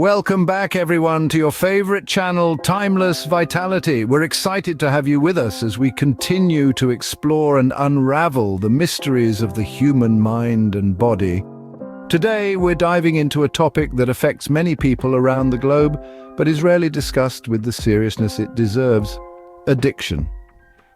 Welcome back, everyone, to your favorite channel, Timeless Vitality. We're excited to have you with us as we continue to explore and unravel the mysteries of the human mind and body. Today, we're diving into a topic that affects many people around the globe, but is rarely discussed with the seriousness it deserves: addiction.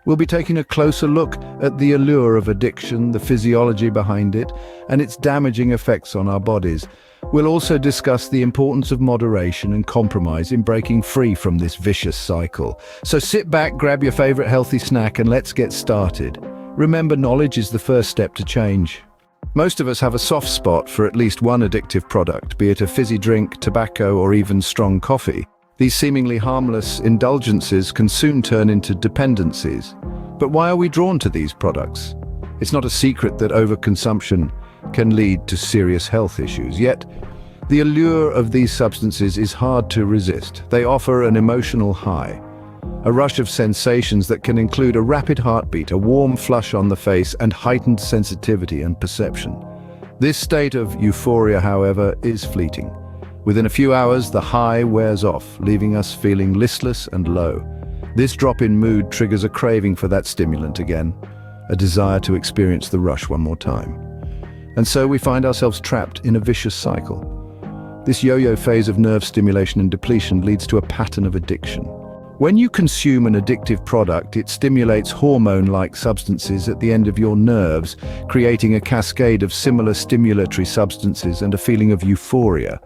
We'll be taking a closer look at the allure of addiction, the physiology behind it, and its damaging effects on our bodies. We'll also discuss the importance of moderation and compromise in breaking free from this vicious cycle. So sit back, grab your favorite healthy snack, and let's get started. Remember, knowledge is the first step to change. Most of us have a soft spot for at least one addictive product, be it a fizzy drink, tobacco, or even strong coffee. These seemingly harmless indulgences can soon turn into dependencies. But why are we drawn to these products? It's not a secret that overconsumption can lead to serious health issues. Yet, the allure of these substances is hard to resist. They offer an emotional high, a rush of sensations that can include a rapid heartbeat, a warm flush on the face, and heightened sensitivity and perception. This state of euphoria, however, is fleeting. Within a few hours, the high wears off, leaving us feeling listless and low. This drop in mood triggers a craving for that stimulant again, a desire to experience the rush one more time. And so we find ourselves trapped in a vicious cycle. This yo-yo phase of nerve stimulation and depletion leads to a pattern of addiction. When you consume an addictive product, it stimulates hormone-like substances at the end of your nerves, creating a cascade of similar stimulatory substances and a feeling of euphoria.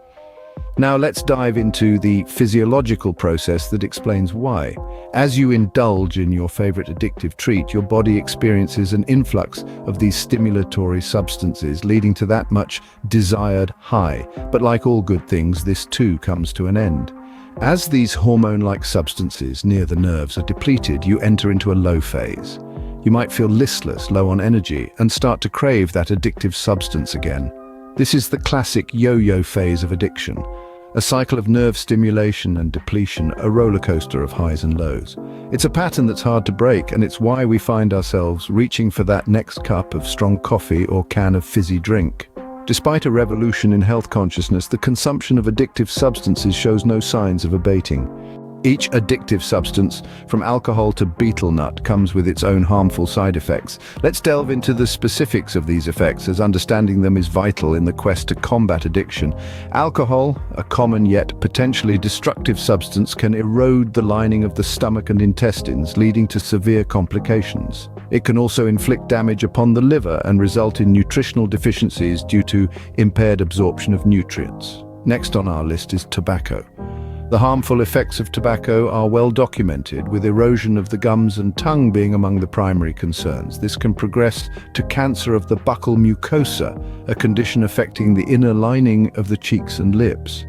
Now let's dive into the physiological process that explains why. As you indulge in your favorite addictive treat, your body experiences an influx of these stimulatory substances, leading to that much desired high. But like all good things, this too comes to an end. As these hormone-like substances near the nerves are depleted, you enter into a low phase. You might feel listless, low on energy, and start to crave that addictive substance again. This is the classic yo-yo phase of addiction, a cycle of nerve stimulation and depletion, a roller coaster of highs and lows. It's a pattern that's hard to break, and it's why we find ourselves reaching for that next cup of strong coffee or can of fizzy drink. Despite a revolution in health consciousness, the consumption of addictive substances shows no signs of abating. Each addictive substance, from alcohol to betel nut, comes with its own harmful side effects. Let's delve into the specifics of these effects, as understanding them is vital in the quest to combat addiction. Alcohol, a common yet potentially destructive substance, can erode the lining of the stomach and intestines, leading to severe complications. It can also inflict damage upon the liver and result in nutritional deficiencies due to impaired absorption of nutrients. Next on our list is tobacco. The harmful effects of tobacco are well documented, with erosion of the gums and tongue being among the primary concerns. This can progress to cancer of the buccal mucosa, a condition affecting the inner lining of the cheeks and lips.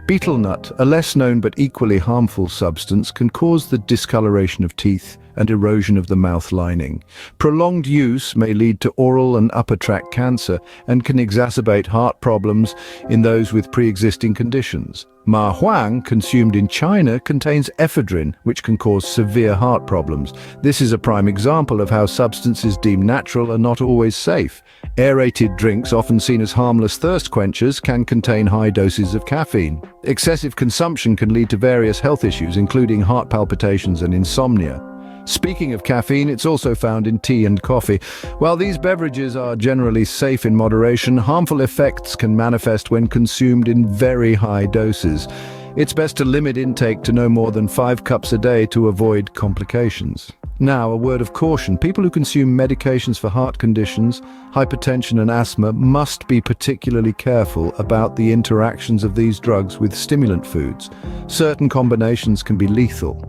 Betel nut, a less known but equally harmful substance, can cause the discoloration of teeth and erosion of the mouth lining. Prolonged use may lead to oral and upper tract cancer and can exacerbate heart problems in those with pre-existing conditions. Ma Huang, consumed in China, contains ephedrine, which can cause severe heart problems. This is a prime example of how substances deemed natural are not always safe. Aerated drinks, often seen as harmless thirst quenchers, can contain high doses of caffeine. Excessive consumption can lead to various health issues, including heart palpitations and insomnia. Speaking of caffeine, it's also found in tea and coffee. While these beverages are generally safe in moderation, harmful effects can manifest when consumed in very high doses. It's best to limit intake to no more than 5 cups a day to avoid complications. Now, a word of caution. People who consume medications for heart conditions, hypertension and asthma must be particularly careful about the interactions of these drugs with stimulant foods. Certain combinations can be lethal.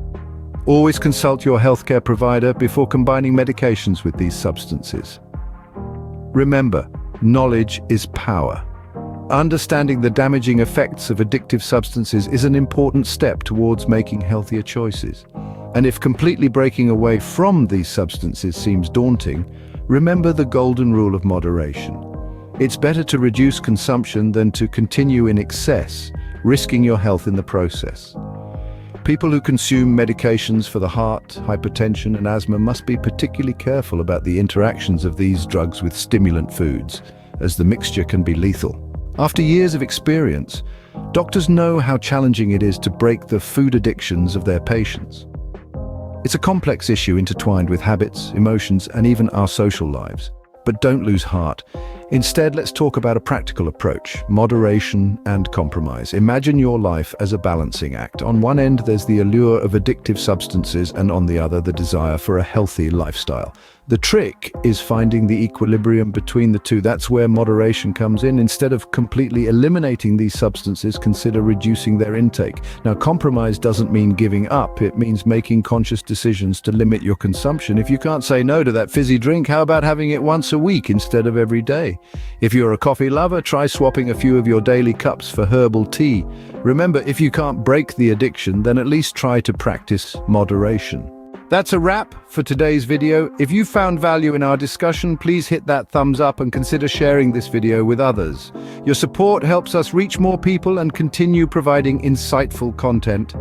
Always consult your healthcare provider before combining medications with these substances. Remember, knowledge is power. Understanding the damaging effects of addictive substances is an important step towards making healthier choices. And if completely breaking away from these substances seems daunting, remember the golden rule of moderation. It's better to reduce consumption than to continue in excess, risking your health in the process. People who consume medications for the heart, hypertension, and asthma must be particularly careful about the interactions of these drugs with stimulant foods, as the mixture can be lethal. After years of experience, Doctors know how challenging it is to break the food addictions of their patients. It's a complex issue intertwined with habits, emotions, and even our social lives. But don't lose heart. Instead, let's talk about a practical approach: moderation and compromise. Imagine your life as a balancing act. On one end, there's the allure of addictive substances, and on the other, the desire for a healthy lifestyle. The trick is finding the equilibrium between the two. That's where moderation comes in. Instead of completely eliminating these substances, consider reducing their intake. Now, compromise doesn't mean giving up. It means making conscious decisions to limit your consumption. If you can't say no to that fizzy drink, how about having it once a week instead of every day? If you're a coffee lover, try swapping a few of your daily cups for herbal tea. Remember, if you can't break the addiction, then at least try to practice moderation. That's a wrap for today's video. If you found value in our discussion, please hit that thumbs up and consider sharing this video with others. Your support helps us reach more people and continue providing insightful content.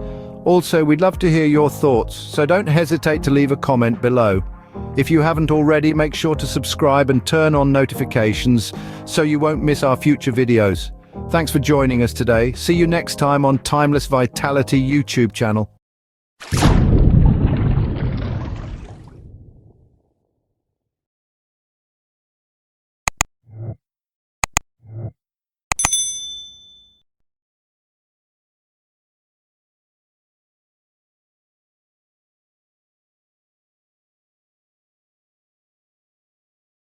Also, we'd love to hear your thoughts, so don't hesitate to leave a comment below. If you haven't already, make sure to subscribe and turn on notifications so you won't miss our future videos. Thanks for joining us today. See you next time on Timeless Vitality YouTube channel.